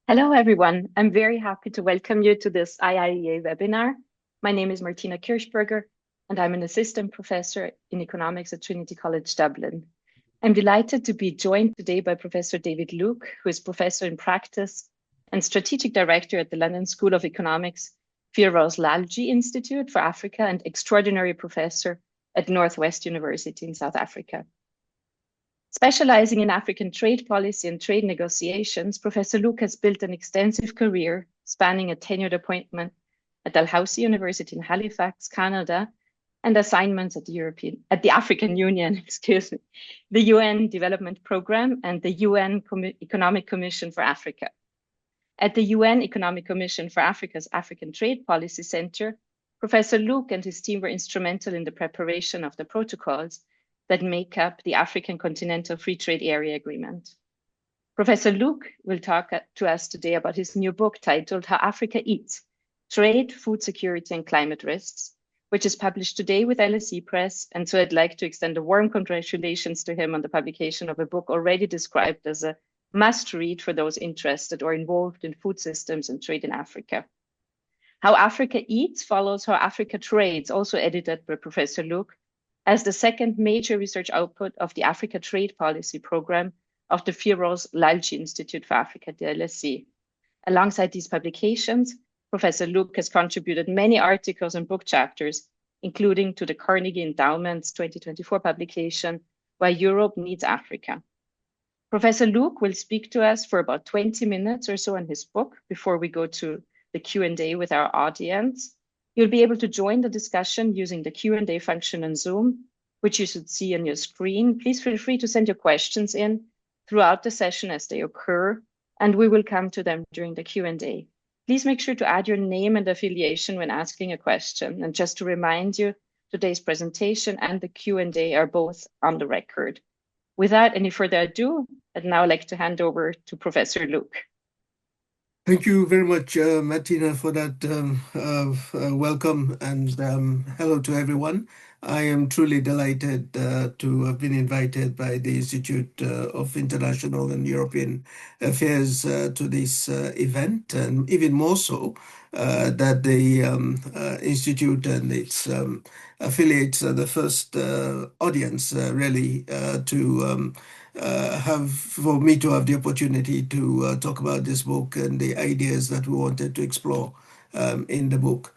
Hello, everyone. I'm very happy to welcome you to this IIEA webinar. My name is Martina Kirschberger, and I'm an assistant professor in economics at Trinity College Dublin. I'm delighted to be joined today by Professor David Luke, who is professor in practice and strategic director at the London School of Economics, Firoz Lalji Institute for Africa, and extraordinary professor at Northwest University in South Africa. Specializing in African trade policy and trade negotiations, Professor Luke has built an extensive career spanning a tenured appointment at Dalhousie University in Halifax, Canada, and assignments at the African Union, the UN Development Programme, and the UN Economic Commission for Africa. At the UN Economic Commission for Africa's African Trade Policy Center, Professor Luke and his team were instrumental in the preparation of the protocols that make up the African Continental Free Trade Area Agreement. Professor Luke will talk to us today about his new book titled How Africa Eats, Trade, Food Security and Climate Risks, which is published today with LSE Press. And so I'd like to extend a warm congratulations to him on the publication of a book already described as a must read for those interested or involved in food systems and trade in Africa. How Africa Eats follows How Africa Trades, also edited by Professor Luke, as the second major research output of the Africa Trade Policy Program of the Firoz Lalji Institute for Africa, the LSE. Alongside these publications, Professor Luke has contributed many articles and book chapters, including to the Carnegie Endowment's 2024 publication, Why Europe Needs Africa. Professor Luke will speak to us for about 20 minutes or so on his book before we go to the Q&A with our audience. You'll be able to join the discussion using the Q&A function on Zoom, which you should see on your screen. Please feel free to send your questions in throughout the session as they occur, and we will come to them during the Q&A. Please make sure to add your name and affiliation when asking a question. And just to remind you, today's presentation and the Q&A are both on the record. Without any further ado, I'd now like to hand over to Professor Luke. Thank you very much, Martina, for that welcome, and hello to everyone. I am truly delighted to have been invited by the Institute of International and European Affairs to this event, and even more so that the Institute and its affiliates are the first audience really to for me to have the opportunity to talk about this book and the ideas that we wanted to explore in the book.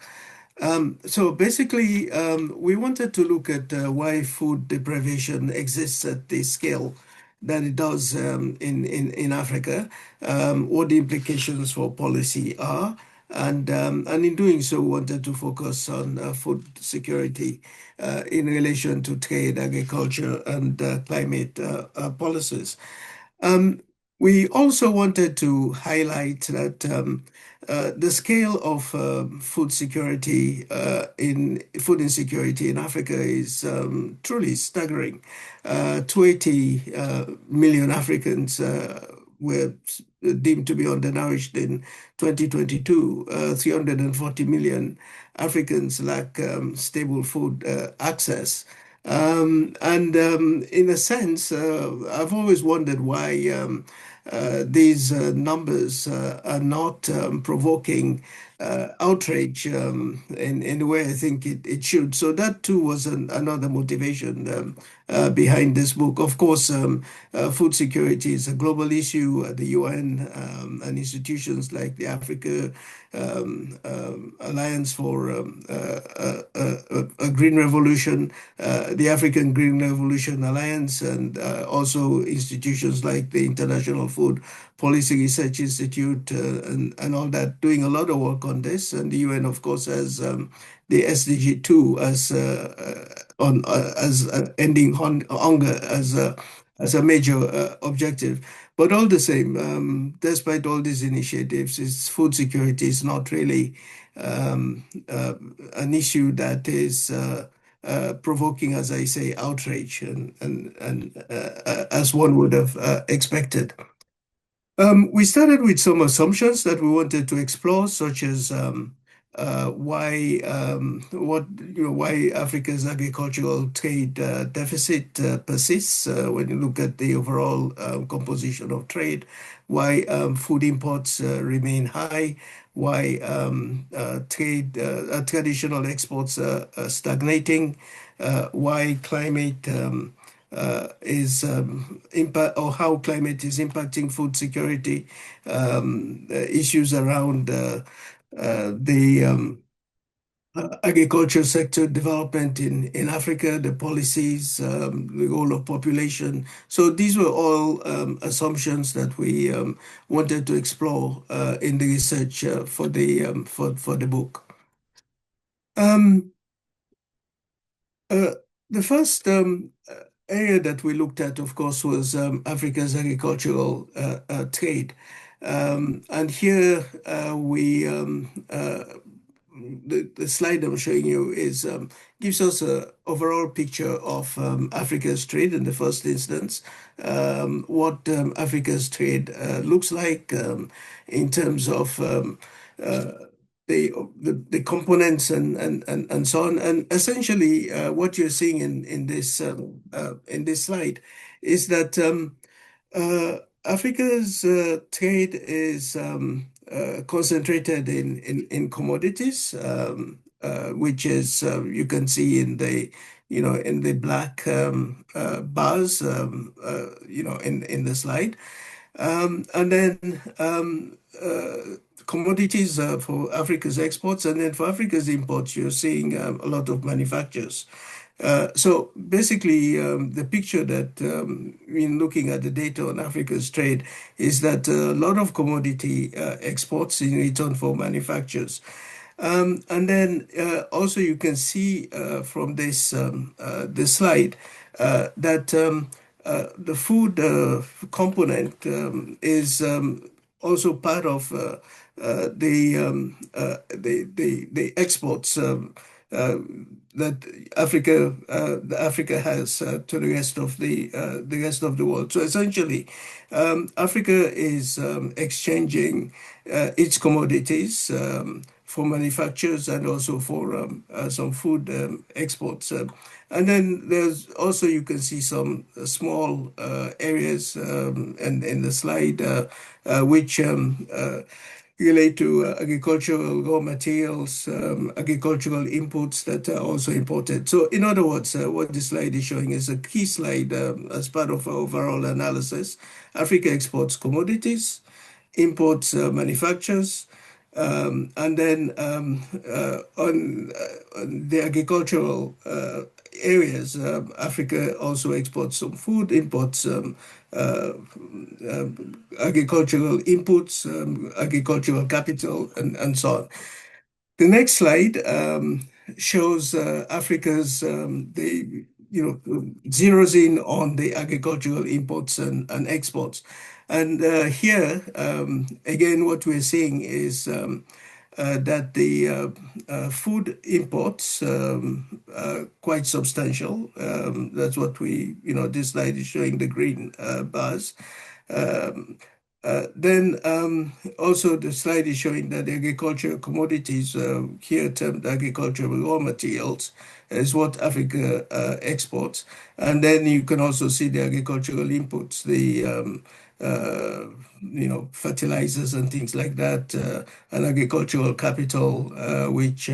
So basically, we wanted to look at why food deprivation exists at the scale that it does in Africa, what the implications for policy are, and in doing so, we wanted to focus on food security in relation to trade, agriculture, and climate policies. We also wanted to highlight that the scale of food insecurity in Africa is truly staggering. 280 million Africans were deemed to be undernourished in 2022. 340 million Africans lack stable food access. In a sense, I've always wondered why these numbers are not provoking outrage in the way I think it should. So that too was another motivation behind this book. Of course, food security is a global issue at the UN and institutions like the Africa Alliance for a Green Revolution, the African Green Revolution Alliance, and also institutions like the International Food Policy Research Institute and all that, doing a lot of work on this. And the UN, of course, has the SDG 2 as ending hunger as a major objective. But all the same, despite all these initiatives, food security is not really an issue that is provoking, as I say, outrage and as one would have expected. We started with some assumptions that we wanted to explore, such as why Africa's agricultural trade deficit persists when you look at the overall composition of trade, why food imports remain high, why traditional exports are stagnating, why climate is impact or how climate is impacting food security, issues around the agriculture sector development in Africa, the policies, the role of population. So these were all assumptions that we wanted to explore in the research for the book. Um, uh, the first area that we looked at, of course, was Africa's agricultural trade. And here the slide I'm showing you is gives us an overall picture of Africa's trade in the first instance, what Africa's trade looks like in terms of uh, the components and so on. And essentially, what you're seeing in this slide is that Africa's trade is concentrated in commodities, which is you can see in the in the black bars in the slide. And then commodities for Africa's exports, and then for Africa's imports, you're seeing a lot of manufacturers. So basically, the picture that in looking at the data on Africa's trade is that a lot of commodity exports in return for manufacturers. And then also you can see from this slide that the food component is also part of the exports that Africa has to the rest of the world. So essentially, Africa is exchanging its commodities for manufacturers and also for some food exports. And then there's also, you can see some small areas in the slide which relate to agricultural raw materials, agricultural inputs that are also imported. So in other words, what this slide is showing is a key slide as part of our overall analysis. Africa exports commodities, imports manufacturers, and then on the agricultural areas, Africa also exports some food, imports uh, agricultural inputs, agricultural capital, and so on. The next slide shows Africa's the zeroes in on the agricultural imports and exports. And here again, what we're seeing is that the food imports are quite substantial. That's what this slide is showing, the green bars. Um, then also the slide is showing that the agricultural commodities, here termed agricultural raw materials, is what Africa exports. And then you can also see the agricultural inputs, the fertilizers and things like that, and agricultural capital, which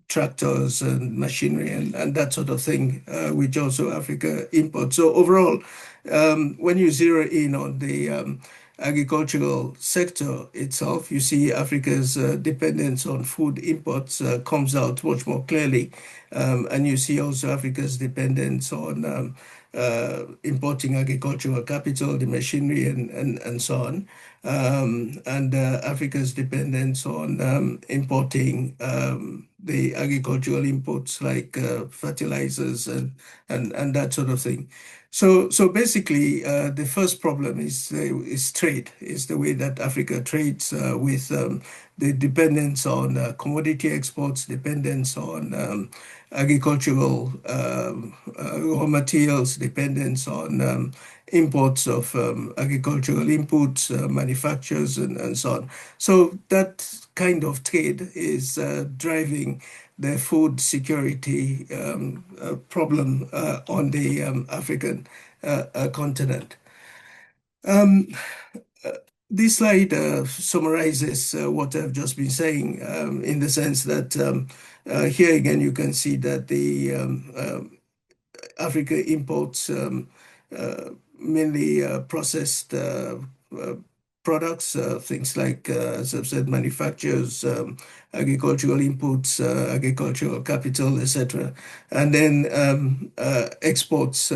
tractors and machinery and that sort of thing, which also Africa imports. So overall, when you zero in on the agricultural sector itself, you see Africa's dependence on food imports comes out much more clearly. And you see also Africa's dependence on importing agricultural capital, the machinery, and so on. And Africa's dependence on importing the agricultural inputs like fertilizers and that sort of thing. So basically, the first problem is trade, is the way that Africa trades with the dependence on commodity exports, dependence on agricultural raw materials, dependence on imports of agricultural inputs, manufacturers, and so on. So that kind of trade is driving the food security problem on the African continent. Um, uh, this slide summarizes what I've just been saying in the sense that here again you can see that the Africa imports uh, mainly processed uh, products, things like, as I've said, manufacturers, agricultural inputs, agricultural capital, etc., and then exports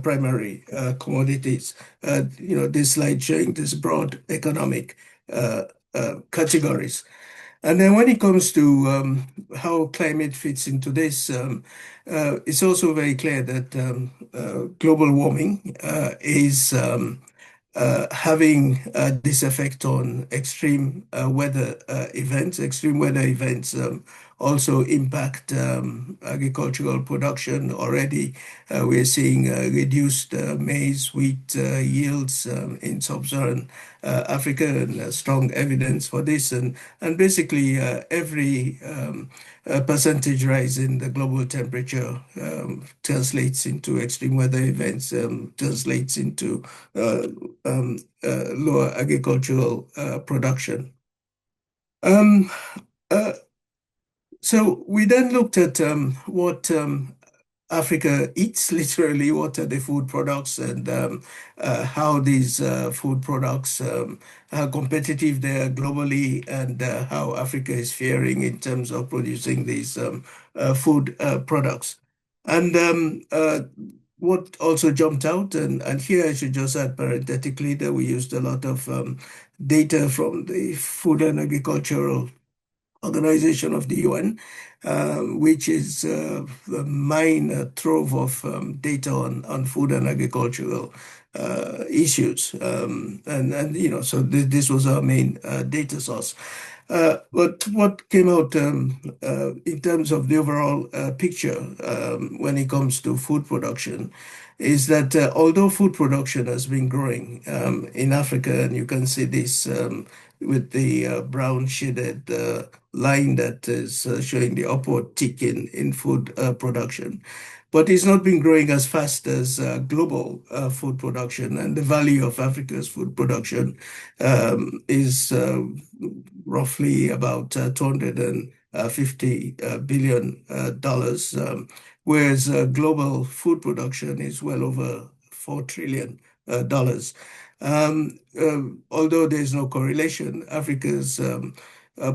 primary commodities. This slide showing this broad economic categories. And then when it comes to how climate fits into this, it's also very clear that global warming is having this effect on extreme weather events. Extreme weather events also impact agricultural production. Already, we're seeing reduced maize, wheat yields in sub-Saharan Africa, and strong evidence for this. And basically, every percentage rise in the global temperature translates into extreme weather events, translates into uh, lower agricultural production. Um, uh, so we then looked at what Africa eats, literally, what are the food products, and how these food products, how competitive they are globally, and how Africa is faring in terms of producing these food products. And what also jumped out, and here I should just add parenthetically that we used a lot of data from the Food and Agricultural Organization of the UN, which is the mine trove of data on food and agricultural issues. So this was our main data source. But what came out in terms of the overall picture when it comes to food production is that although food production has been growing in Africa, and you can see this with the brown shaded line that is showing the upward tick in food production. But it's not been growing as fast as global food production, and the value of Africa's food production is roughly about $250 billion, whereas global food production is well over $4 trillion. Although there's no correlation, Africa's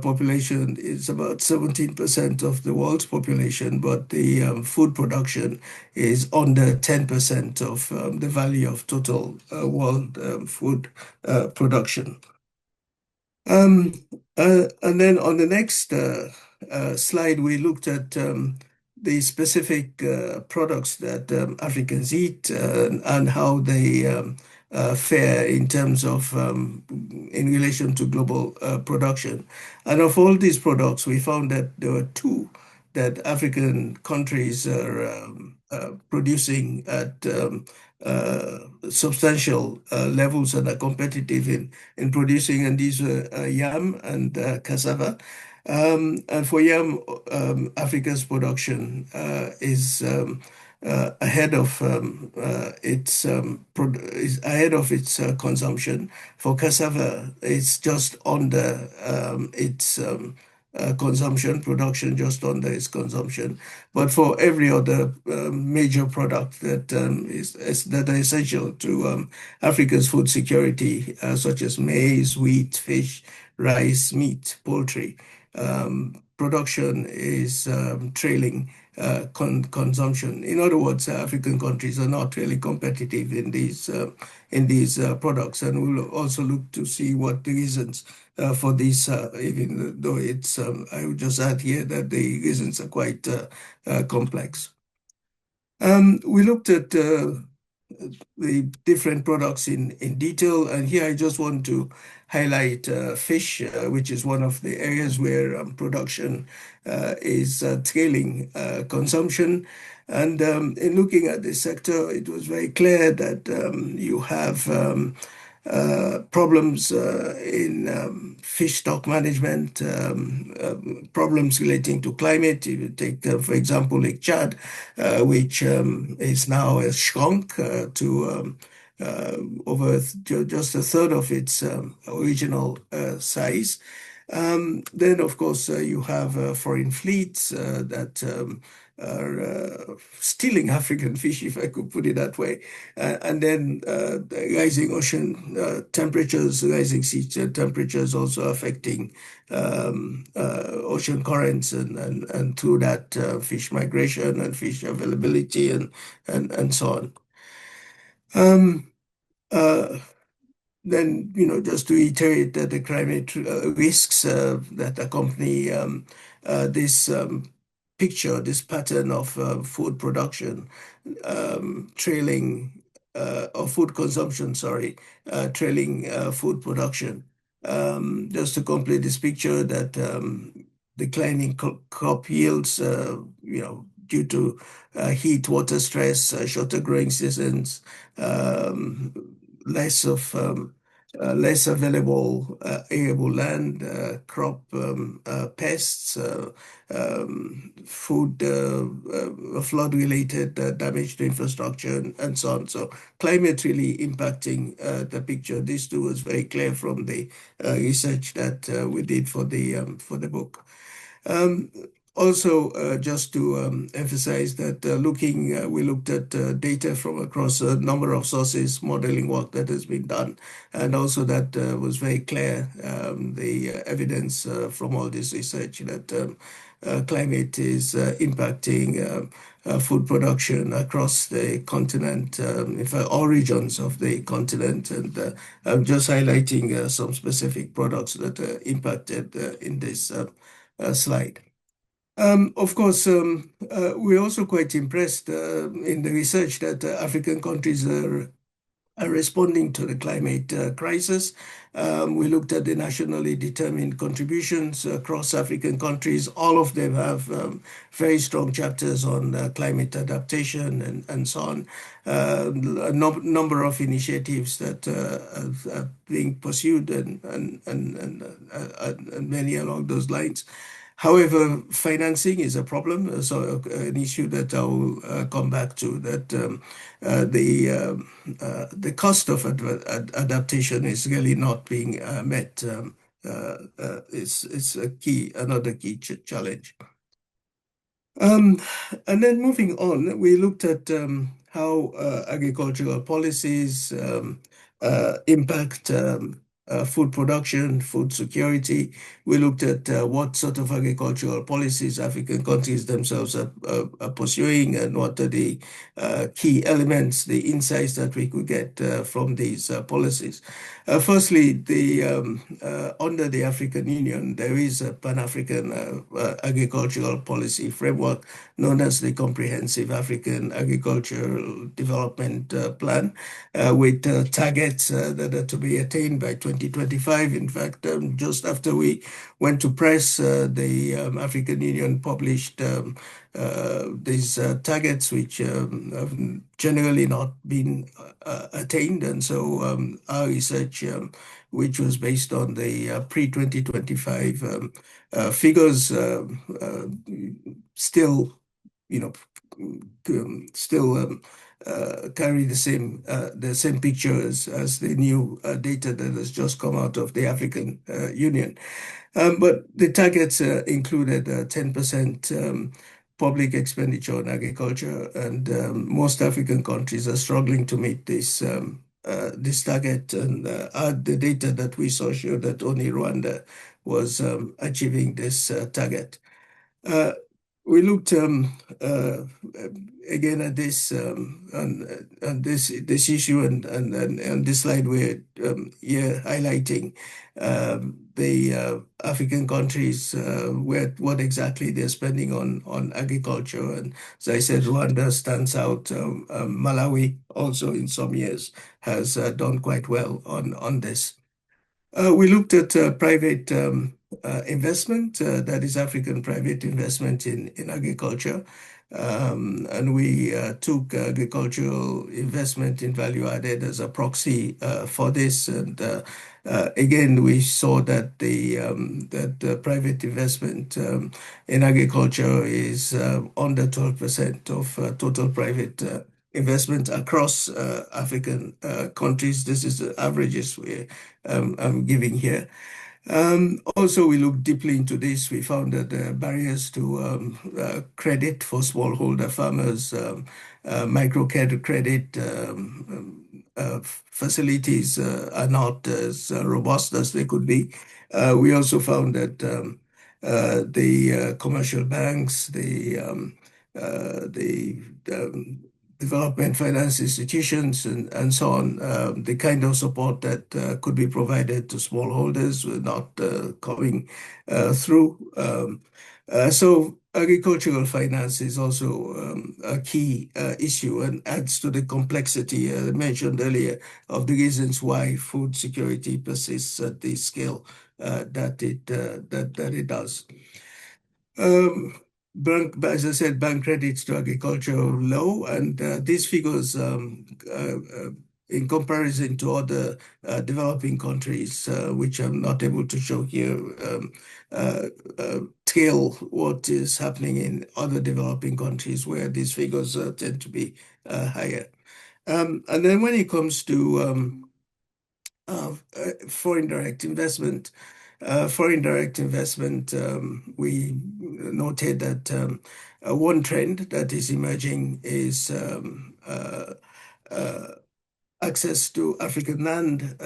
population is about 17% of the world's population, but the food production is under 10% of the value of total world food production. And then on the next slide, we looked at the specific products that Africans eat and how they fare in terms of in relation to global production. And of all these products, we found that there were two that African countries are producing at substantial levels and are competitive in producing, and these were yam and cassava. And for yam, Africa's production is ahead of is ahead of its consumption. For cassava, it's just under its consumption, production just under its consumption. But for every other major product that that are essential to Africa's food security, such as maize, wheat, fish, rice, meat, poultry, production is trailing consumption. In other words, African countries are not really competitive in these products, and we'll also look to see what the reasons for this, even though it's. I would just add here that the reasons are quite complex. We looked at the different products in detail. And here I just want to highlight fish, which is one of the areas where production is trailing consumption. And in looking at this sector, it was very clear that you have problems in fish stock management, problems relating to climate. If you take, for example, Lake Chad, which is now shrunk to over just a third of its original size. Then, of course, you have foreign fleets that are stealing African fish, if I could put it that way. And then the rising ocean temperatures, rising sea temperatures also affecting ocean currents and through that fish migration and fish availability and so on. Uh, Then, just to reiterate that the climate risks that accompany this picture, this pattern of food production trailing, or food consumption, sorry, trailing food production. Just to complete this picture, that declining crop yields, due to heat, water stress, shorter growing seasons, um, less of less available arable land, crop pests, food, flood-related damage to infrastructure, and so on. So climate really impacting the picture. This too was very clear from the research that we did for the book. Um, Also, just to emphasize that we looked at data from across a number of sources, modeling work that has been done, and also that was very clear, the evidence from all this research that climate is impacting food production across the continent, in fact, all regions of the continent. And I'm just highlighting some specific products that are impacted in this slide. Of course, we're also quite impressed in the research that African countries are responding to the climate crisis. We looked at the nationally determined contributions across African countries. All of them have very strong chapters on climate adaptation and so on. A number of initiatives that are being pursued and many along those lines. However, financing is a problem, so an issue that I will come back to. That the cost of adaptation is really not being met. It's another key challenge. And then moving on, we looked at how agricultural policies impact food production, food security. We looked at what sort of agricultural policies African countries themselves are pursuing, and what are the key elements, the insights that we could get from these policies. Firstly, under the African Union, there is a Pan-African agricultural policy framework known as the Comprehensive African Agricultural Development Plan, with targets that are to be attained by 2025. In fact, just after we went to press, the African Union published these targets, which have generally not been attained. And so our research, which was based on the pre-2025 figures, still, carry the same pictures as the new data that has just come out of the African Union. But the targets included 10% public expenditure on agriculture, and most African countries are struggling to meet this target. And the data that we saw showed that only Rwanda was achieving this target. we looked uh, again at this on this issue, and this slide we're here highlighting the African countries, where what exactly they're spending on agriculture. And as I said, Rwanda stands out. Malawi also in some years has done quite well on this. We looked at private investment, that is African private investment in agriculture. And we took agricultural investment in value added as a proxy for this. And again, we saw that the private investment in agriculture is under 12% of total private investment across African countries. This is the averages I'm giving here. Also, we looked deeply into this. We found that the barriers to credit for smallholder farmers, microcredit facilities are not as robust as they could be. We also found that the commercial banks, the development finance institutions and so on, the kind of support that could be provided to smallholders were not coming through. So agricultural finance is also a key issue and adds to the complexity I mentioned earlier of the reasons why food security persists at the scale that it does. As I said, bank credits to agriculture are low, and these figures, in comparison to other developing countries, which I'm not able to show here, tell what is happening in other developing countries where these figures tend to be higher. And then when it comes to foreign direct investment. We noted that one trend that is emerging is access to African land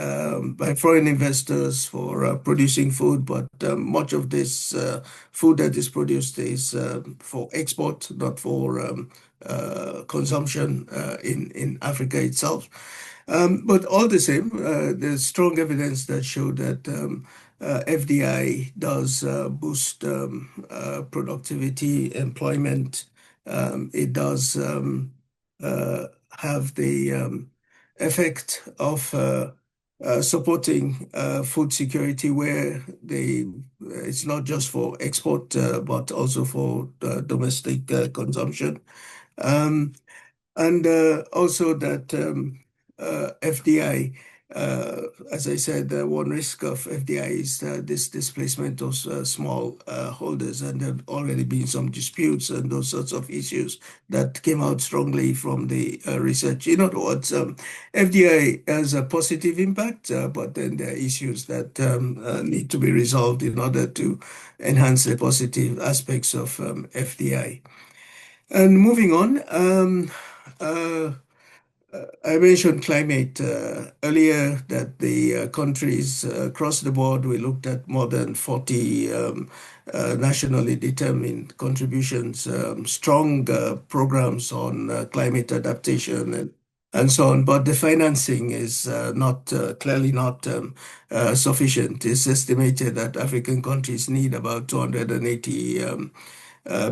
by foreign investors for producing food, but much of this food that is produced is for export, not for consumption in Africa itself. But all the same, there's strong evidence that show that FDI does boost productivity, employment. It does have the effect of supporting food security, where it's not just for export, but also for domestic consumption. And also that FDI, as I said, one risk of FDI is this displacement of small holders, and there have already been some disputes and those sorts of issues that came out strongly from the research. In other words, FDI has a positive impact, but then there are issues that need to be resolved in order to enhance the positive aspects of FDI. And moving on, I mentioned climate earlier, that the countries across the board, we looked at more than 40 nationally determined contributions, strong programs on climate adaptation and so on. But the financing is not clearly not sufficient. It's estimated that African countries need about 280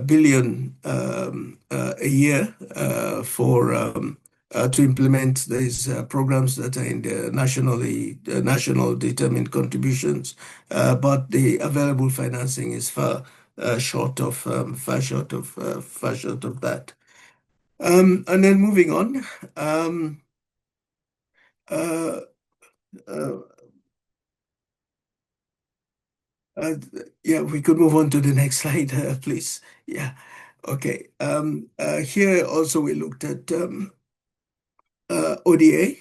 billion a year to implement these programs that are in the national determined contributions, but the available financing is far short of that. And then moving on. Uh, uh, yeah, we could move on to the next slide, please. Yeah. Okay. Here also we looked at ODA,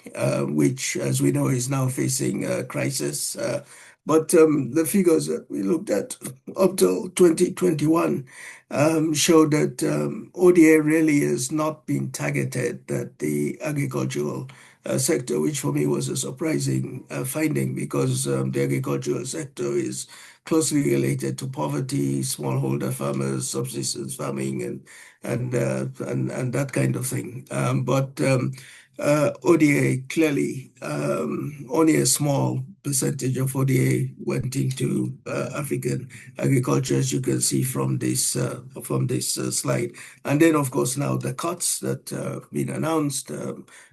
which, as we know, is now facing a crisis. But the figures that we looked at up till 2021 showed that ODA really has not been targeted at the agricultural sector, which for me was a surprising finding because the agricultural sector is closely related to poverty, smallholder farmers, subsistence farming, and that kind of thing. But ODA clearly only a small percentage of ODA went into African agriculture, as you can see from this slide. And then, of course, now the cuts that have been announced,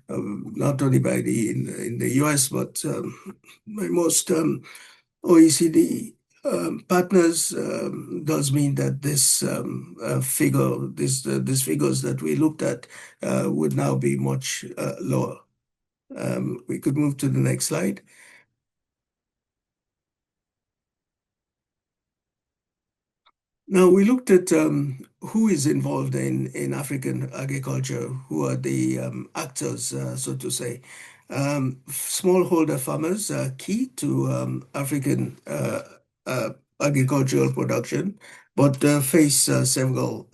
not only by in the US, but by most OECD partners, does mean that this these figures that we looked at would now be much lower. We could move to the next slide. Now we looked at who is involved in African agriculture, who are the actors, so to say. Smallholder farmers are key to African agricultural production, but face several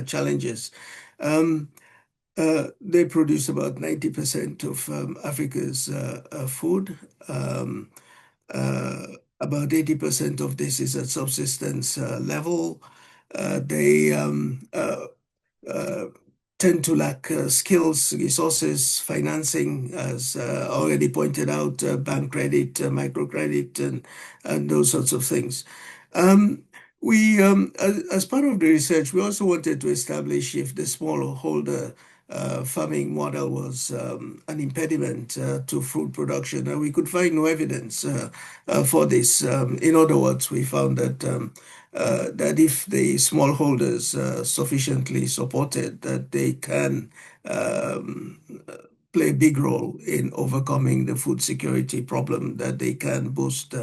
challenges. They produce about 90% of Africa's food. Um, uh, about 80% of this is at subsistence level. They uh, tend to lack skills, resources, financing, as already pointed out, bank credit, microcredit, and those sorts of things. Um, as part of the research, we also wanted to establish if the smallholder farming model was an impediment to food production, and we could find no evidence for this. In other words, we found that if the smallholders sufficiently supported, that they can um, play a big role in overcoming the food security problem, that they can boost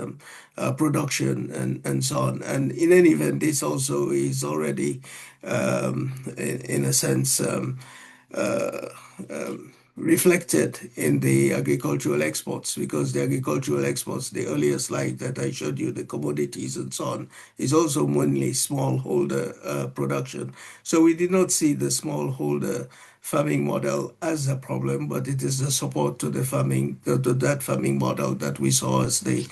production and so on. And in any event, this also is already, in a sense, uh, reflected in the agricultural exports, because the agricultural exports, the earlier slide that I showed you, the commodities and so on, is also mainly smallholder production. So we did not see the smallholder farming model as a problem, but it is the support to the farming, to that farming model that we saw as the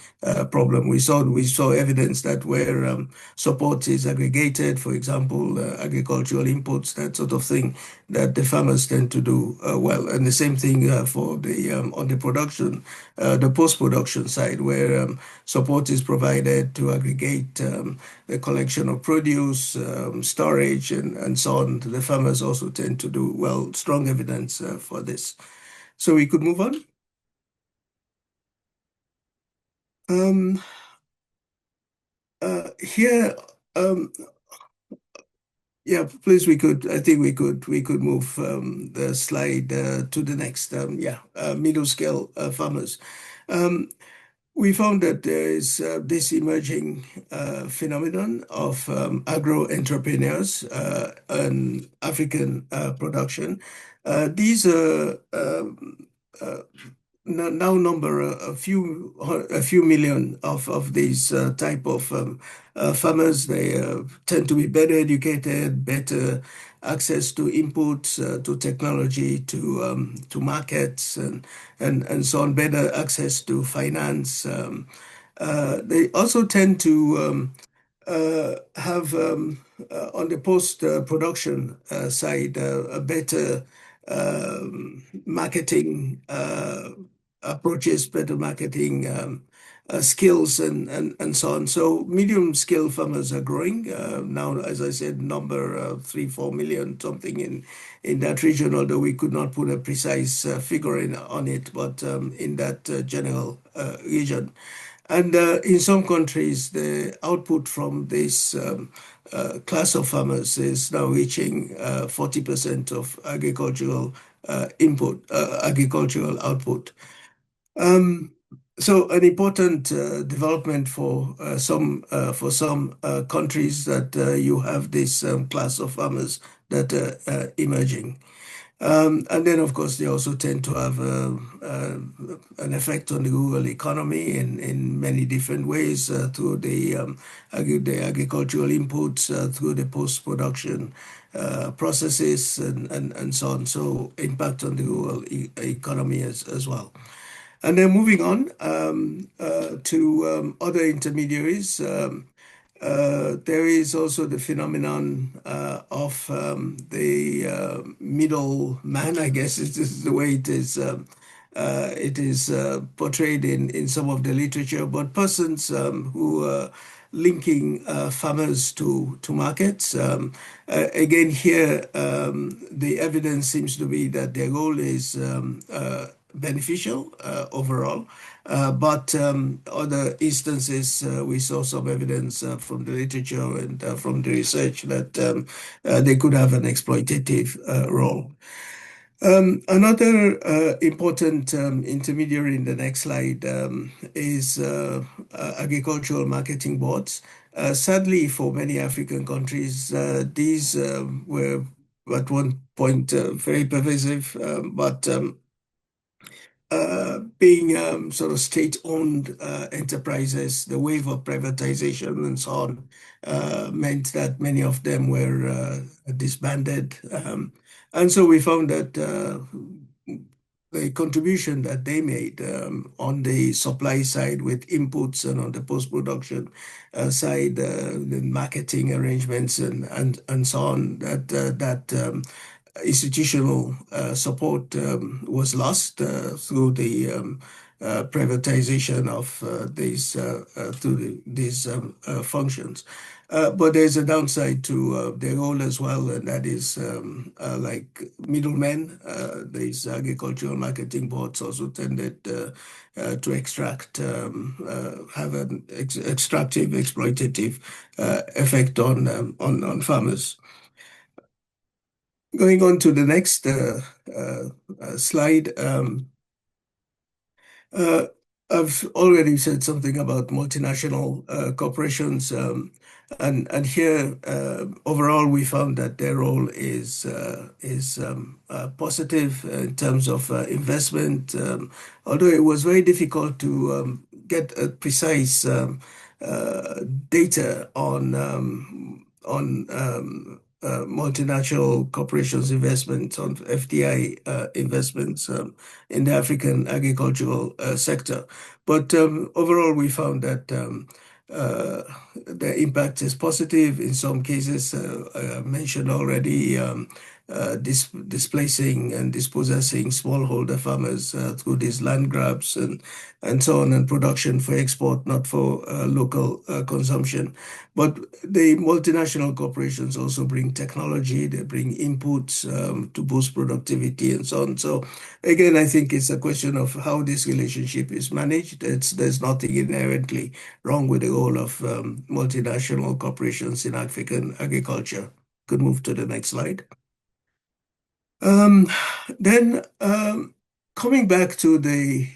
problem. We saw evidence that where support is aggregated, for example, agricultural inputs, that sort of thing, that the farmers tend to do well. And the same thing for the on the production, the post-production side, where support is provided to aggregate the collection of produce, storage, and so on. The farmers also tend to do well. Strong evidence for this. So we could move on. Um, here, yeah, please, I think we could move the slide to the next, middle scale farmers. Um, we found that there is this emerging phenomenon of agro entrepreneurs and African production. These are now number a few million of these type of farmers. They tend to be better educated, better access to inputs, to technology, to markets, and so on. Better access to finance. They also tend to have on the post-production side a better marketing approaches, better marketing skills, and so on. So medium-scale farmers are growing now. As I said, number 3-4 million, something in that region. Although we could not put a precise figure on it, but in that general region. And in some countries, the output from this class of farmers is now reaching 40% of agricultural output. Um, so an important development for some countries that you have this class of farmers that are emerging. And then, of course, they also tend to have an effect on the rural economy in many different ways through the agricultural inputs, through the post-production processes, and so on. So, impact on the rural economy as well. And then moving on to other intermediaries. There is also the phenomenon of the middleman, I guess is the way it is portrayed in some of the literature, but persons who are linking farmers to markets. Again, here, the evidence seems to be that their role is beneficial overall. But other instances, we saw some evidence from the literature and from the research that they could have an exploitative role. Another important intermediary in the next slide is agricultural marketing boards. Sadly, for many African countries, these were at one point very pervasive, but being sort of state-owned enterprises, the wave of privatization and so on meant that many of them were disbanded. And so we found that the contribution that they made on the supply side with inputs and on the post-production side, the marketing arrangements and so on, that institutional support was lost through the privatization of these functions. But there's a downside to their role as well, and that is like middlemen. These agricultural marketing boards also tended to have an extractive, exploitative effect on farmers. Going on to the next slide. I've already said something about multinational corporations, and here overall we found that their role is positive in terms of investment, although it was very difficult to get a precise data on multinational corporations' investments, on FDI investments in the African agricultural sector. But overall, we found that the impact is positive. In some cases, I mentioned already, displacing and dispossessing smallholder farmers through these land grabs and so on, and production for export, not for local consumption. But the multinational corporations also bring technology, they bring inputs to boost productivity and so on. So again, I think it's a question of how this relationship is managed. There's nothing inherently wrong with the role of multinational corporations in African agriculture. Could move to the next slide. Then coming back to the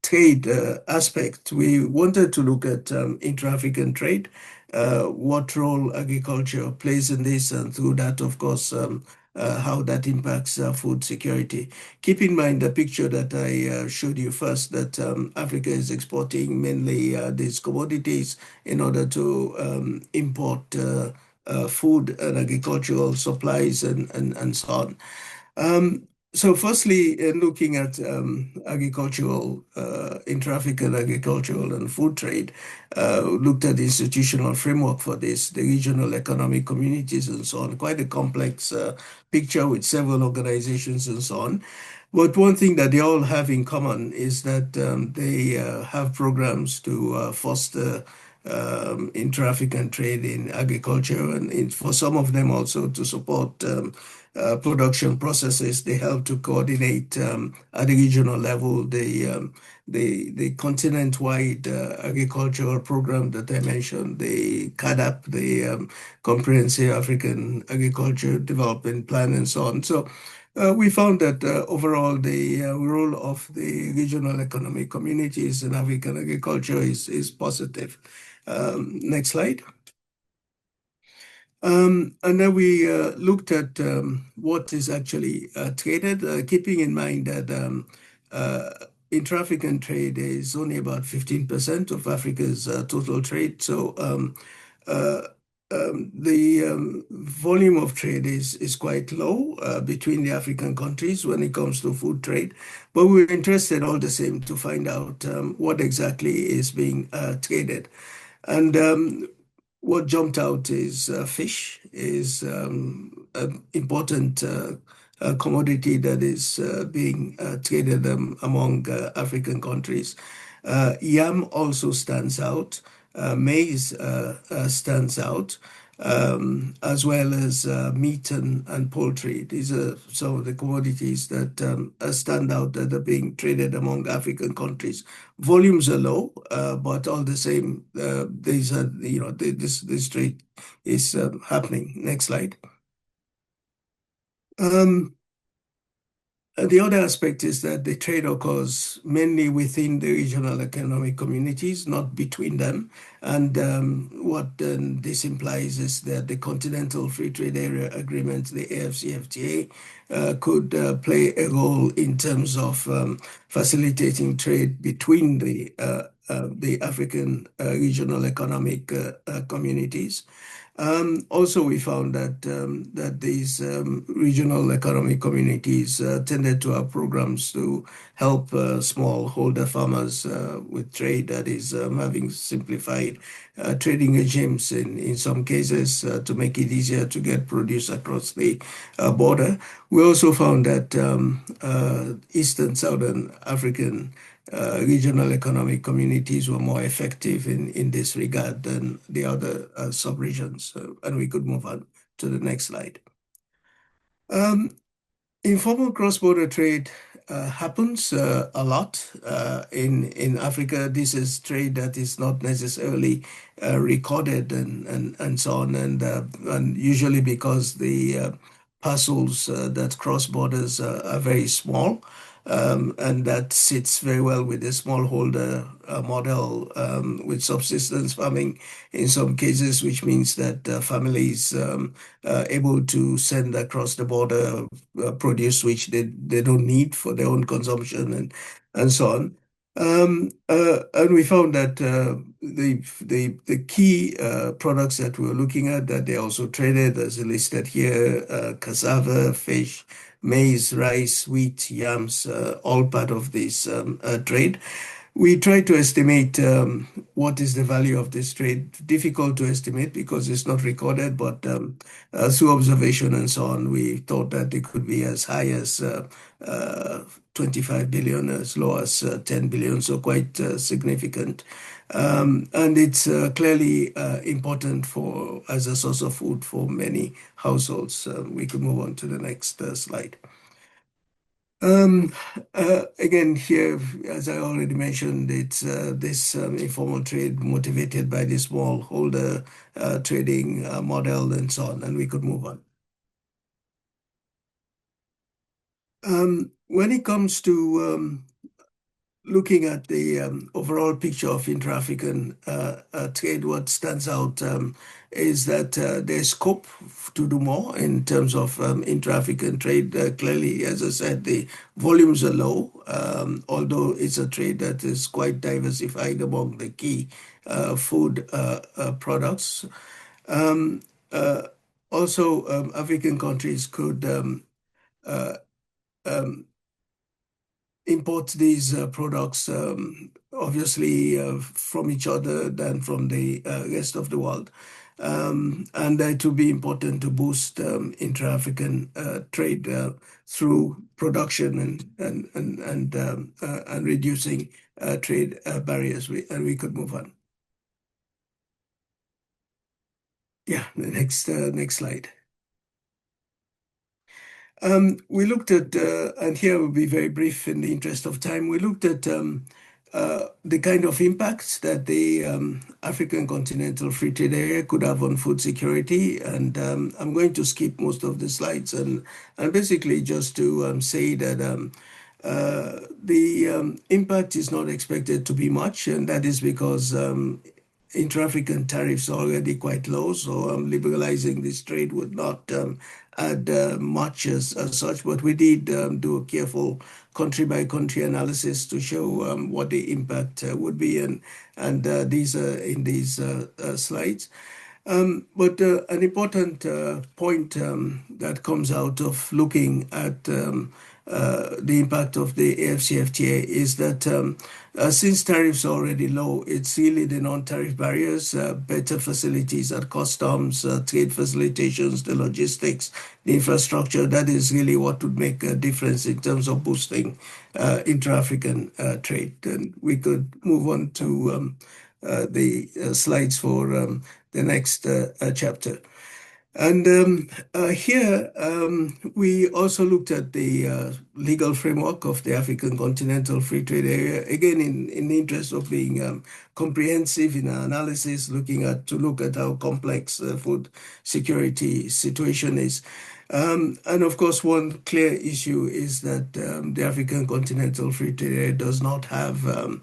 trade aspect, we wanted to look at intra-African trade, what role agriculture plays in this, and through that, of course, how that impacts food security. Keep in mind the picture that I showed you first, that Africa is exporting mainly these commodities in order to import food and agricultural supplies and so on. So firstly, looking at agricultural, intra-African agricultural and food trade, looked at the institutional framework for this, the regional economic communities and so on, quite a complex picture with several organizations and so on. But one thing that they all have in common is that they have programs to foster intra-African trade in agriculture, and for some of them also to support production processes. They help to coordinate at the regional level the continent-wide agricultural program that I mentioned, the CADAP, the Comprehensive African Agriculture Development Plan, and so on. So we found that overall the role of the regional economic communities in African agriculture is positive. Next slide. And then we looked at what is actually traded, keeping in mind that uh, intra-African trade is only about 15% of Africa's total trade. So uh, the volume of trade is quite low between the African countries when it comes to food trade. But we're interested all the same to find out what exactly is being traded. And what jumped out is fish is an important commodity that is being traded among African countries. Yam also stands out. Maize stands out, as well as meat and poultry. These are some of the commodities that stand out that are being traded among African countries. Volumes are low, but all the same, these are, this trade is happening. Next slide. Um, the other aspect is that the trade occurs mainly within the regional economic communities, not between them. And what this implies is that the Continental Free Trade Area Agreement, the AFCFTA, could play a role in terms of facilitating trade between the African regional economic communities. Also, we found that these regional economic communities tended to have programs to help smallholder farmers with trade, that is, having simplified trading regimes in some cases to make it easier to get produce across the border. We also found that East and Southern African regional economic communities were more effective in this regard than the other sub-regions. And we could move on to the next slide. Um, Informal cross-border trade happens a lot in Africa. This is trade that is not necessarily recorded and so on, and usually because the parcels that cross borders are very small. And that sits very well with the smallholder model with subsistence farming in some cases, which means that families able to send across the border produce which they don't need for their own consumption and so on. And we found that the key products that we were looking at, that they also traded as listed here, cassava, fish, maize, rice, wheat, yams, all part of this trade. We try to estimate what is the value of this trade. Difficult to estimate because it's not recorded, but through observation and so on, we thought that it could be as high as 25 billion, as low as 10 billion, so quite significant. And it's clearly important for as a source of food for many households. We could move on to the next slide. Um, Again, here, as I already mentioned, it's this informal trade motivated by the smallholder trading model and so on, and we could move on. When it comes to looking at the overall picture of intra-African trade, what stands out is that there's scope to do more in terms of intra-African trade. Clearly, as I said, the volumes are low, although it's a trade that is quite diversified among the key food products. Um, uh, Also, African countries could uh, um, import these products, obviously from each other than from the rest of the world. And it will be important to boost intra-African trade through production and reducing trade barriers. And we could move on. Yeah, the next slide. We looked at, and here will be very brief in the interest of time, we looked at the kind of impacts that the African Continental Free Trade Area could have on food security. And I'm going to skip most of the slides and basically just to say that the impact is not expected to be much, and that is because intra-African tariffs are already quite low, so liberalizing this trade would not add much as such. But we did do a careful country-by-country analysis to show what the impact would be, and these are in these slides. But an important point that comes out of looking at the impact of the AFCFTA is that since tariffs are already low, it's really the non-tariff barriers, better facilities at customs, trade facilitations, the logistics, the infrastructure. That is really what would make a difference in terms of boosting intra-African trade. And we could move on to the slides for the next chapter. And here we also looked at the legal framework of the African Continental Free Trade Area, again in the interest of being comprehensive in our analysis, to look at how complex food security situation is. And of course, one clear issue is that the African Continental Free Trade Area does not have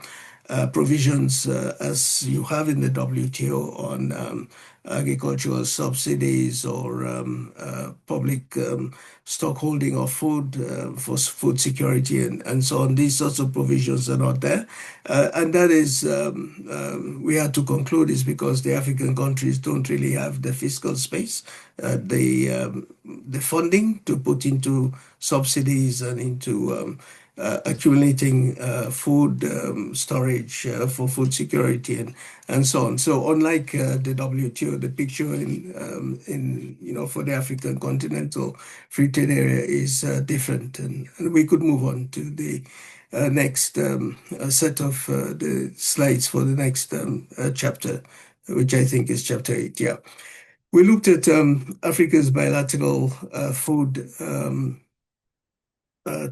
provisions as you have in the WTO on agricultural subsidies or public stockholding of food for food security and so on. These sorts of provisions are not there. And that is, we had to conclude, is because the African countries don't really have the fiscal space, the funding to put into subsidies and into accumulating food storage for food security and so on. So unlike the WTO, the picture for the African Continental Free Trade Area is different, and we could move on to the next set of the slides for the next chapter, which I think is chapter 8. Yeah, we looked at Africa's bilateral food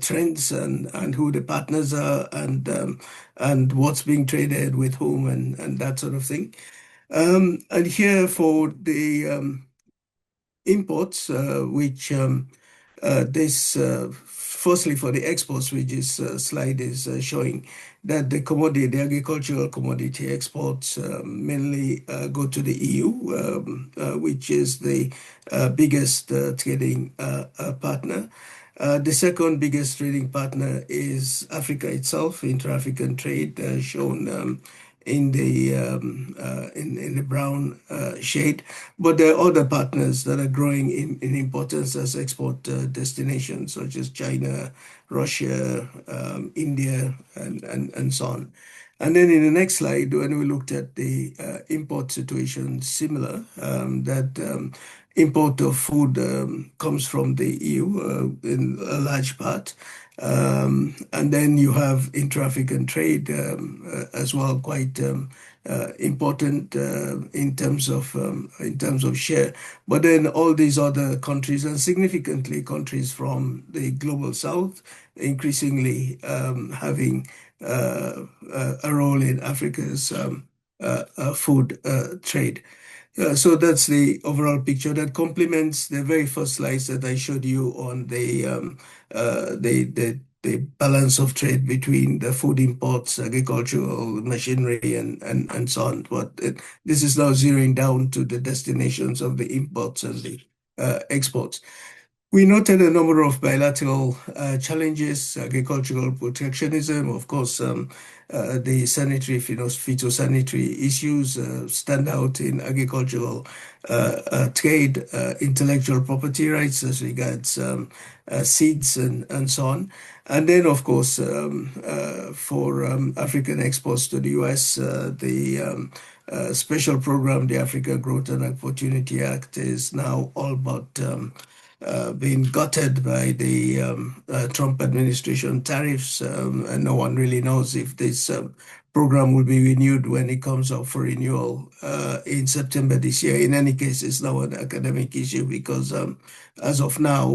trends and who the partners are and what's being traded with whom and that sort of thing. And here for the imports, which firstly for the exports, which this slide is showing that the agricultural commodity exports mainly go to the EU, which is the biggest trading partner. The second biggest trading partner is Africa itself, intra-African trade, shown in the brown shade. But there are other partners that are growing in importance as export destinations, such as China, Russia, India, and so on. And then in the next slide, when we looked at the import situation, similar, that import of food comes from the EU in a large part. And then you have intra-African trade as well, quite important in terms of share. But then all these other countries, and significantly countries from the global south, increasingly having a role in Africa's food trade. So that's the overall picture that complements the very first slides that I showed you on the balance of trade between the food imports, agricultural machinery, and so on. But this is now zeroing down to the destinations of the imports and the exports. We noted a number of bilateral challenges, agricultural protectionism, of course, the sanitary, phytosanitary issues stand out in agricultural trade, intellectual property rights as regards seeds and so on. And then, of course, for African exports to the US, the special program, the Africa Growth and Opportunity Act, is now all but being gutted by the Trump administration tariffs, and no one really knows if this program will be renewed when it comes up for renewal in September this year. In any case, it's now an academic issue because as of now,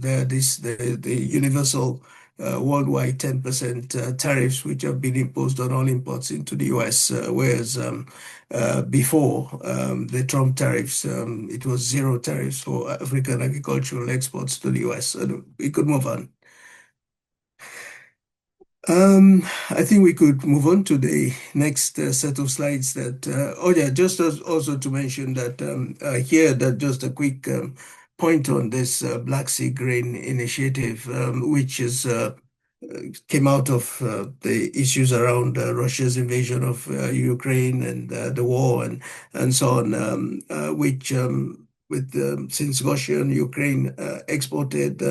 the universal worldwide 10% tariffs, which have been imposed on all imports into the US, whereas before the Trump tariffs, it was zero tariffs for African agricultural exports to the US. So we could move on. I think we could move on to the next set of slides that, oh yeah, just as also to mention that here, that just a quick point on this Black Sea Grain Initiative, which is came out of the issues around Russia's invasion of Ukraine and the war and so on, which with since Russia and Ukraine exported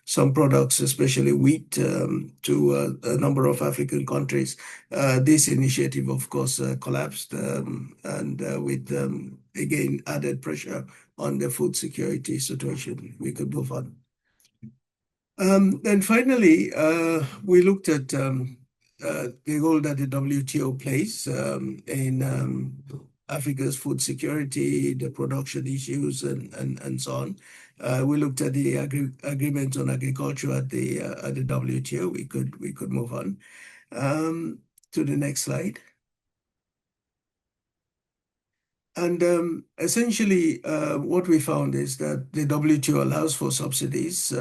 some products, especially wheat, to a number of African countries. This initiative, of course, collapsed and with, again, added pressure on the food security situation. We could move on. And finally, we looked at the role that the WTO plays in Africa's food security, the production issues, and so on. We looked at the agreement on agriculture at the WTO. We could move on to the next slide. And essentially, what we found is that the WTO allows for subsidies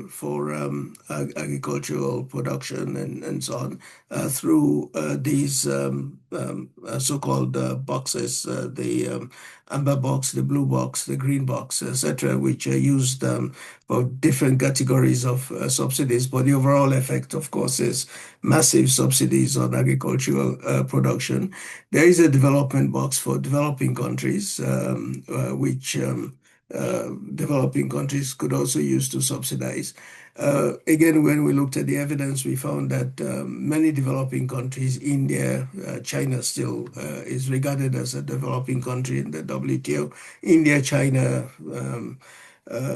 for agricultural production and so on through these so-called boxes, the amber box, the blue box, the green box, etc., which are used for different categories of subsidies. But the overall effect, of course, is massive subsidies on agricultural production. There is a development box for developing countries, which developing countries could also use to subsidize. Again, when we looked at the evidence, we found that many developing countries, India, China still is regarded as a developing country in the WTO. India, China,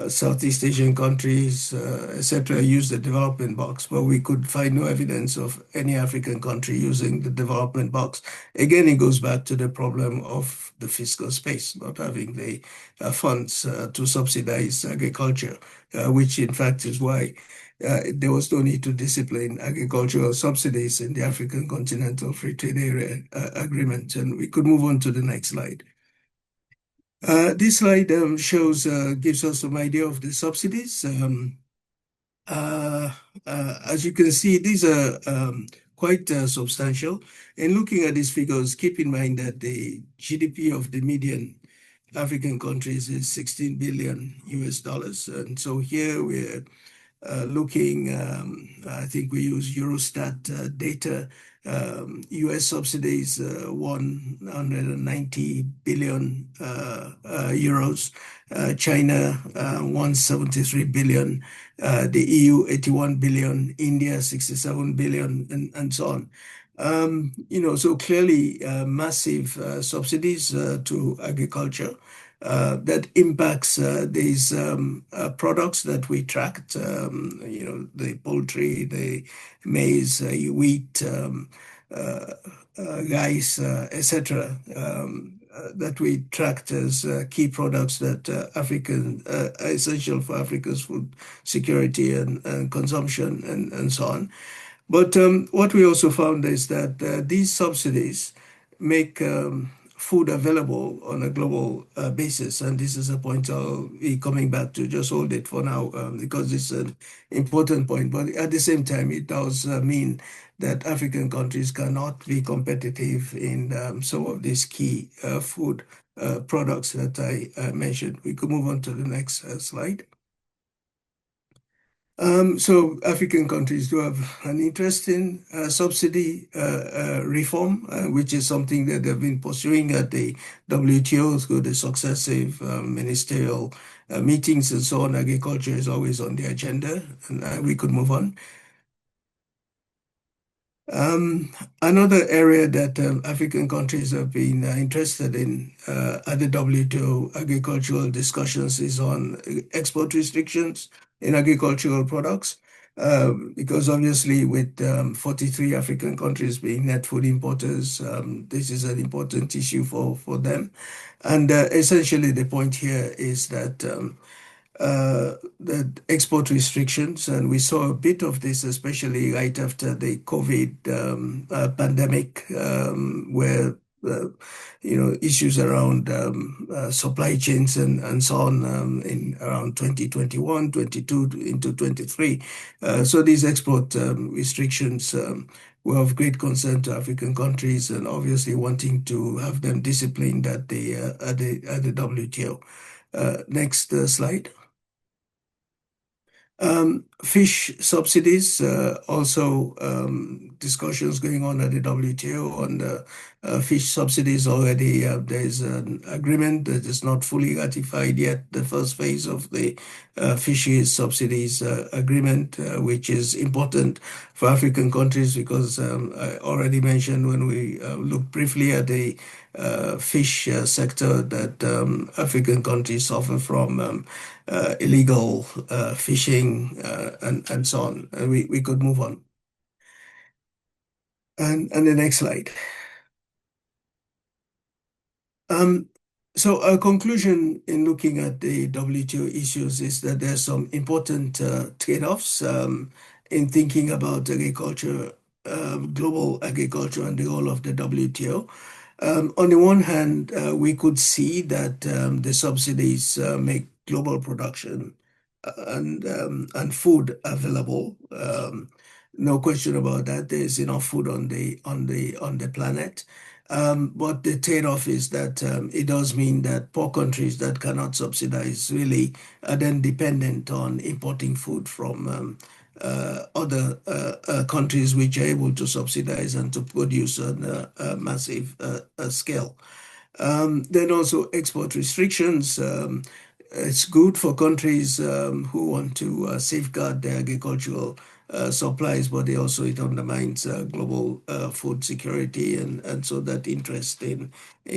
Southeast Asian countries, etc., use the development box, but we could find no evidence of any African country using the development box. Again, it goes back to the problem of the fiscal space, not having the funds to subsidize agriculture, which in fact is why there was no need to discipline agricultural subsidies in the African Continental Free Trade Area Agreement. And we could move on to the next slide. This slide shows, gives us some idea of the subsidies. As you can see, these are quite substantial. And looking at these figures, keep in mind that the GDP of the median African countries is 16 billion US dollars. And so here we're looking, I think we use Eurostat data. US subsidies 190 billion euros, China 173 billion, the EU 81 billion, India 67 billion, and so on. So clearly massive subsidies to agriculture. That impacts these products that we tracked, the poultry, the maize, wheat, rice, etc., that we tracked as key products that are essential for Africa's food security and consumption and so on. But what we also found is that these subsidies make food available on a global basis. And this is a point I'll be coming back to. Just hold it for now because it's an important point. But at the same time, it does mean that African countries cannot be competitive in some of these key food products that I mentioned. We could move on to the next slide. So African countries do have an interest in subsidy reform, which is something that they've been pursuing at the WTO through the successive ministerial meetings and so on. Agriculture is always on the agenda, and we could move on. Another area that African countries have been interested in at the WTO agricultural discussions is on export restrictions in agricultural products, because obviously with 43 African countries being net food importers, this is an important issue for them. And essentially the point here is that the export restrictions, and we saw a bit of this, especially right after the COVID pandemic, where issues around supply chains and so on in around 2021, 22 into 23. So these export restrictions were of great concern to African countries, and obviously wanting to have them disciplined at the WTO. Next slide. Fish subsidies, also discussions going on at the WTO on the fish subsidies already. There's an agreement that is not fully ratified yet, the first phase of the fisheries subsidies agreement, which is important for African countries because I already mentioned when we looked briefly at the fish sector that African countries suffer from illegal fishing and so on. We could move on. And the next slide. Um, so our conclusion in looking at the WTO issues is that there's some important trade-offs in thinking about agriculture, global agriculture and the role of the WTO. On the one hand, we could see that the subsidies make global production and food available. No question about that. There's enough food on the planet. But the trade-off is that it does mean that poor countries that cannot subsidize really are then dependent on importing food from other countries which are able to subsidize and to produce on a massive scale. Then also export restrictions. It's good for countries who want to safeguard their agricultural supplies, but it undermines global food security, and so that interest in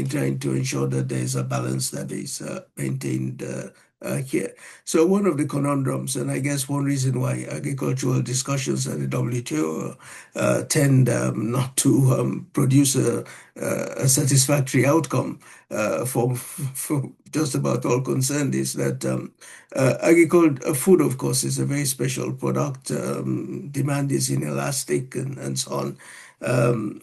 trying to ensure that there is a balance that is maintained here. So one of the conundrums, and I guess one reason why agricultural discussions at the WTO tend not to produce a satisfactory outcome for just about all concerned is that food, of course, is a very special product. Demand is inelastic and so on.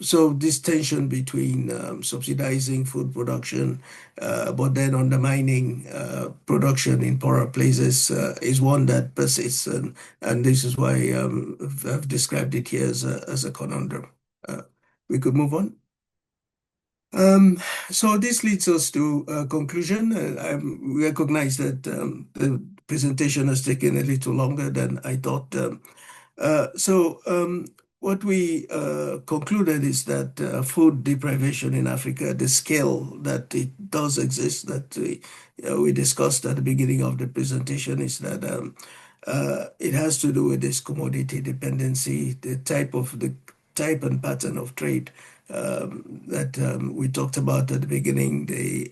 So this tension between subsidizing food production, but then undermining production in poorer places is one that persists, and this is why I've described it here as a conundrum. We could move on. So this leads us to a conclusion. I recognize that the presentation has taken a little longer than I thought. What we concluded is that food deprivation in Africa, the scale that it does exist, that we discussed at the beginning of the presentation, is that it has to do with this commodity dependency, the type and pattern of trade that we talked about at the beginning, the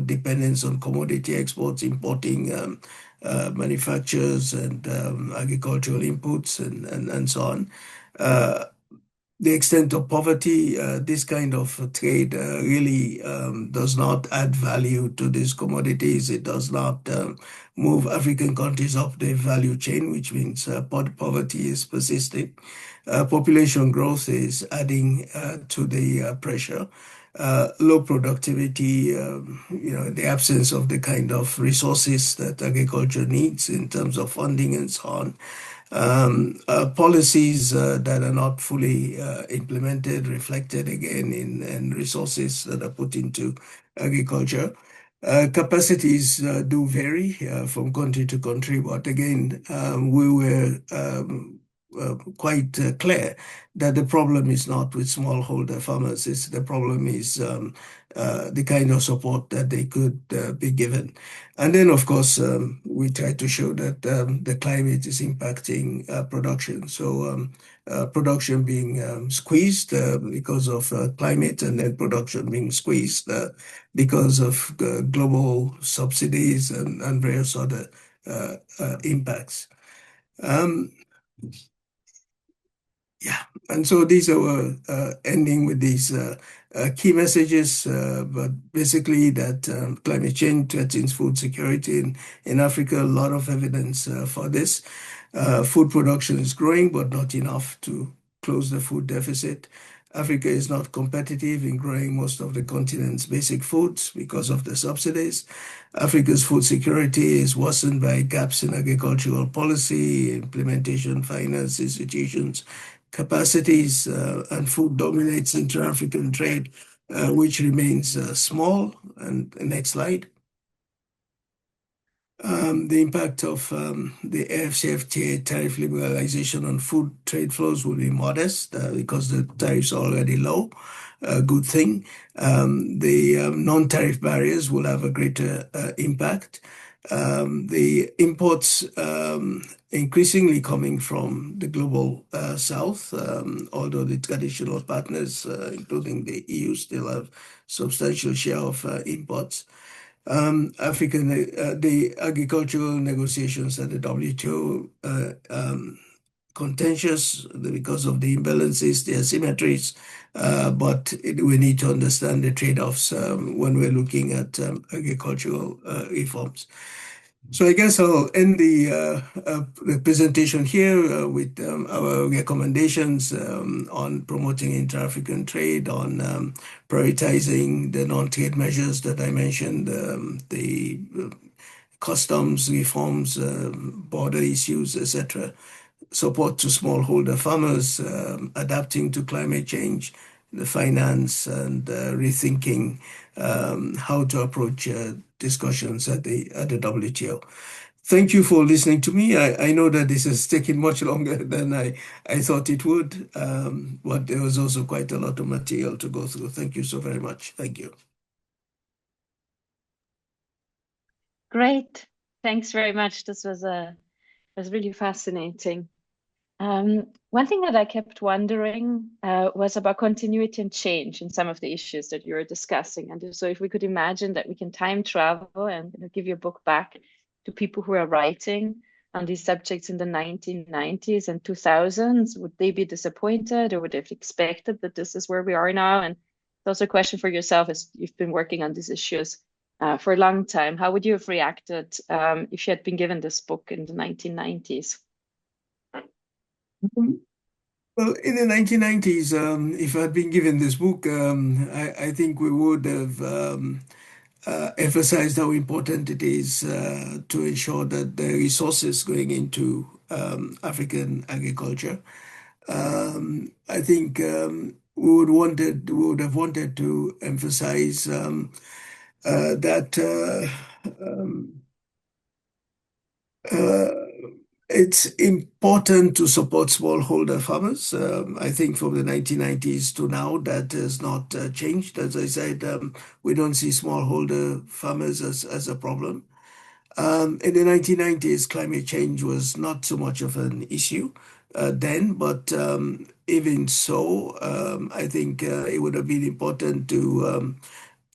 dependence on commodity exports, importing manufacturers and agricultural inputs and so on. The extent of poverty, this kind of trade really does not add value to these commodities. It does not move African countries up the value chain, which means poverty is persisting. Population growth is adding to the pressure. Low productivity, the absence of the kind of resources that agriculture needs in terms of funding and so on. Policies that are not fully implemented, reflected again in resources that are put into agriculture. Capacities do vary from country to country, but again, we were quite clear that the problem is not with smallholder farmers. The problem is the kind of support that they could be given. And then, of course, we try to show that the climate is impacting production. So production being squeezed because of climate, and then production being squeezed because of global subsidies and various other impacts. Yeah, and so these are ending with these key messages, but basically that climate change threatens food security in Africa. A lot of evidence for this. Food production is growing, but not enough to close the food deficit. Africa is not competitive in growing most of the continent's basic foods because of the subsidies. Africa's food security is worsened by gaps in agricultural policy, implementation, finance institutions, capacities, and food dominates inter-African trade, which remains small. And next slide. The impact of the AfCFTA tariff liberalization on food trade flows will be modest because the tariffs are already low. Good thing. The non-tariff barriers will have a greater impact. The imports increasingly coming from the global south, although the traditional partners, including the EU, still have substantial share of imports. The agricultural negotiations at the WTO contentious because of the imbalances, the asymmetries, but we need to understand the trade-offs when we're looking at agricultural reforms. So I guess I'll end the presentation here with our recommendations on promoting inter-African trade, on prioritizing the non-trade measures that I mentioned, the customs reforms, border issues, etc., support to smallholder farmers, adapting to climate change, the finance, and rethinking how to approach discussions at the WTO. Thank you for listening to me. I know that this has taken much longer than I thought it would, but there was also quite a lot of material to go through. Thank you so very much. Thank you. Great. Thanks very much. This was really fascinating. One thing that I kept wondering was about continuity and change in some of the issues that you were discussing. And so if we could imagine that we can time travel and give your book back to people who are writing on these subjects in the 1990s and 2000s, would they be disappointed or would they have expected that this is where we are now? And it's also a question for yourself as you've been working on these issues for a long time. How would you have reacted if you had been given this book in the 1990s? Well, in the 1990s, if I'd been given this book, I think we would have emphasized how important it is to ensure that the resources going into African agriculture. I think we would have wanted to emphasize that uh, it's important to support smallholder farmers. I think from the 1990s to now, that has not changed. As I said, we don't see smallholder farmers as a problem. In the 1990s, climate change was not so much of an issue then, but even so, I think it would have been important to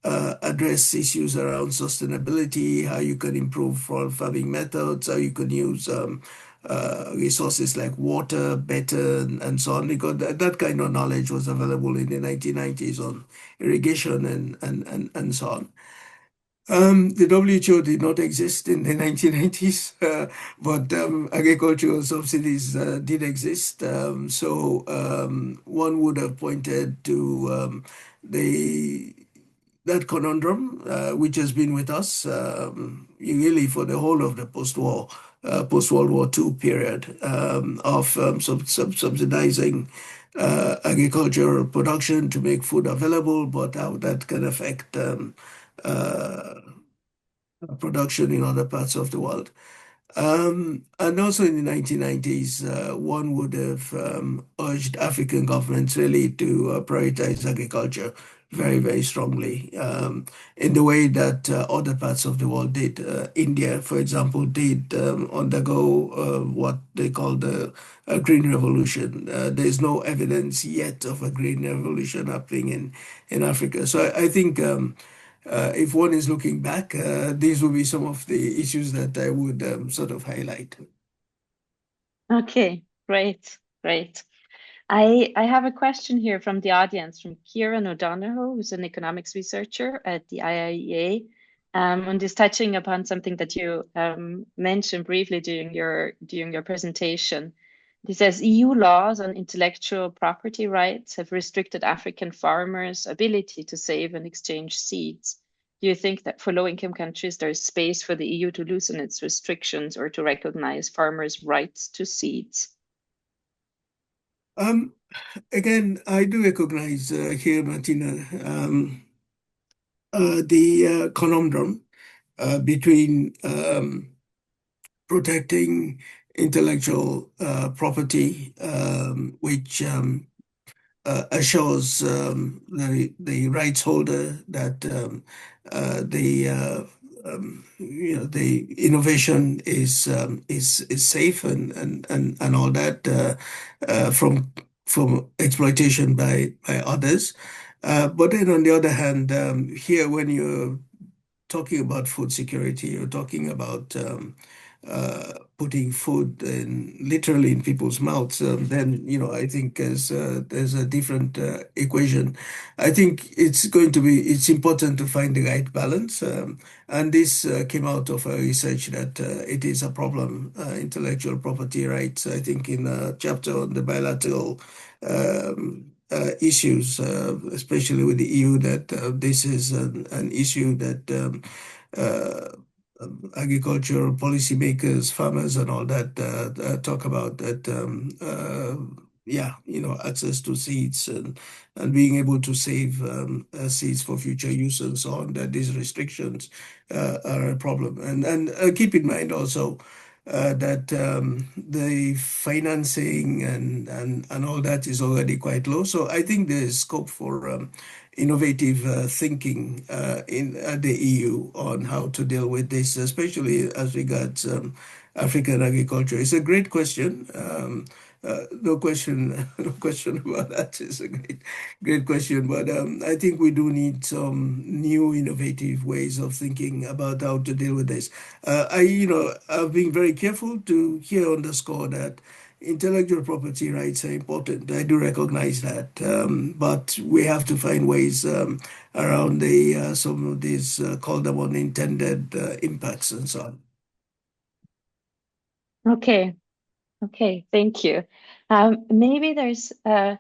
address issues around sustainability, how you can improve farming methods, how you can use resources like water better, and so on, because that kind of knowledge was available in the 1990s on irrigation and so on. The WTO did not exist in the 1990s, but agricultural subsidies did exist. So one would have pointed to the that conundrum, which has been with us really for the whole of the post-World War II period of subsidizing agricultural production to make food available, but how that can affect uh, production in other parts of the world. And also in the 1990s, one would have urged African governments really to prioritize agriculture very, very strongly in the way that other parts of the world did. India, for example, did undergo what they call the Green Revolution. There's no evidence yet of a Green Revolution happening in Africa. So I think if one is looking back, these will be some of the issues that I would sort of highlight. Okay, great, great. I have a question here from the audience from Kieran O'Donoghue, who's an economics researcher at the IIEA, and is touching upon something that you mentioned briefly during your presentation, It says EU laws on intellectual property rights have restricted African farmers' ability to save and exchange seeds. Do you think that for low-income countries, there is space for the EU to loosen its restrictions or to recognize farmers' rights to seeds? Um, Again, I do recognize here, Martina, the conundrum between protecting intellectual property, which assures the rights holder that the innovation is safe and all that from exploitation by others. But then on the other hand, here when you're talking about food security, you're talking about putting food literally in people's mouths. Then I think there's a different equation. I think it's important to find the right balance, and this came out of a research that it is a problem, intellectual property rights. I think in a chapter on the bilateral. Issues, especially with the EU, that this is an issue that uh, agricultural policymakers, farmers, and all that talk about that. Yeah, access to seeds and being able to save seeds for future use and so on. That these restrictions are a problem, and keep in mind also that the financing and all that is already quite low. So I think there is scope for innovative thinking in the EU on how to deal with this, especially as regards African agriculture. It's a great question. No question, no question about that. It's a great question. But I think we do need some new innovative ways of thinking about how to deal with this. I've been very careful to here underscore that intellectual property rights are important. I do recognize that, but we have to find ways around the some of these call them unintended impacts and so on. Okay, okay, thank you. Maybe I'll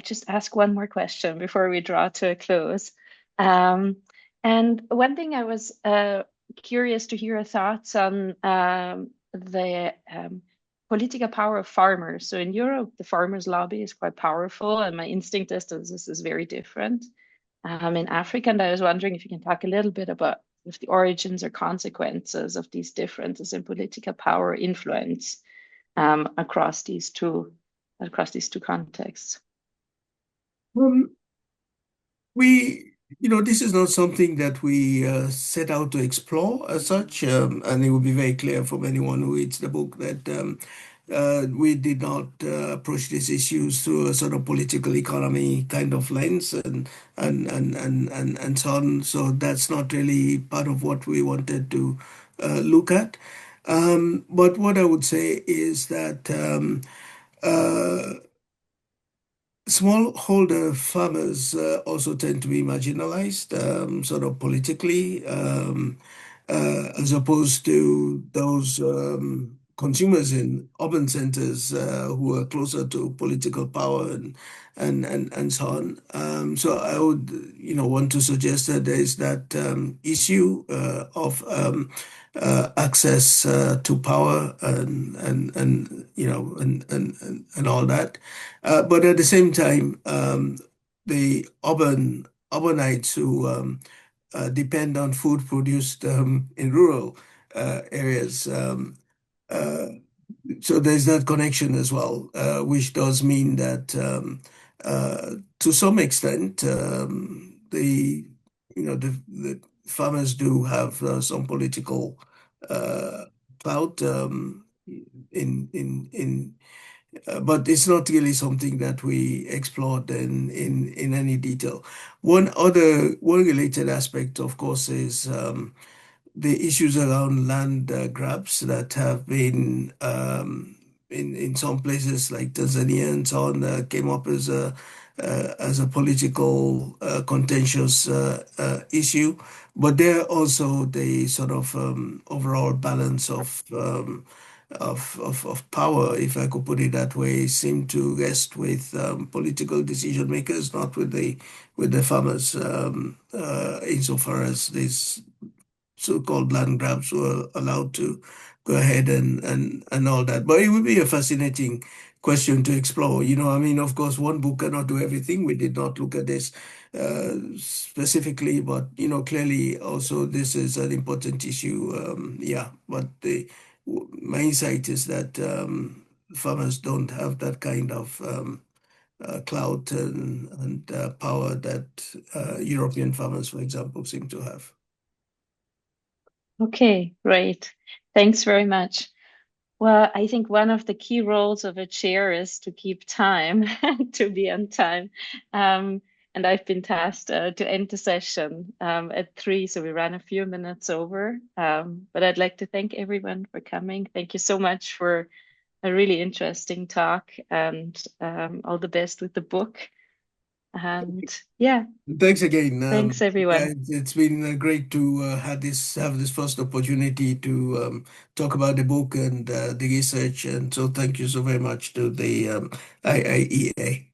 just ask one more question before we draw to a close. Um, and one thing I was curious to hear your thoughts on the political power of farmers. So in Europe, the farmers' lobby is quite powerful, and my instinct is that this is very different in Africa. And I was wondering if you can talk a little bit about if the origins or consequences of these differences in political power influence across these two contexts. Um, this is not something that we set out to explore as such, and it will be very clear from anyone who reads the book that we did not approach these issues through a sort of political economy kind of lens and so on. So that's not really part of what we wanted to look at. But what I would say is that uh, smallholder farmers also tend to be marginalized, sort of politically, as opposed to those consumers in urban centers who are closer to political power and so on. So I would, want to suggest that there is that issue of access to power and all that. But at the same time, the urbanites who depend on food produced in rural areas. Uh, so there's that connection as well, which does mean that to some extent, the farmers do have some political uh, clout in but it's not really something that we explored in any detail. One related aspect, of course, is the issues around land grabs that have been in some places like Tanzania and so on came up as a political contentious issue, but there also the sort of overall balance of of power, if I could put it that way, seem to rest with political decision makers, not with the farmers, insofar as these so-called land grabs were allowed to go ahead and all that. But it would be a fascinating question to explore. I mean, of course, one book cannot do everything. We did not look at this specifically, but clearly also this is an important issue. Yeah, but my insight is that farmers don't have that kind of clout and power that European farmers, for example, seem to have. Okay, great. Thanks very much. Well, I think one of the key roles of a chair is to keep time, to be on time. And I've been tasked to end the session at 3, so we ran a few minutes over. But I'd like to thank everyone for coming. Thank you so much for a really interesting talk, and all the best with the book. And yeah, Thanks again. thanks Yeah, everyone. it's been great to have this first opportunity to talk about the book and the research, and so thank you so very much to the IIEA.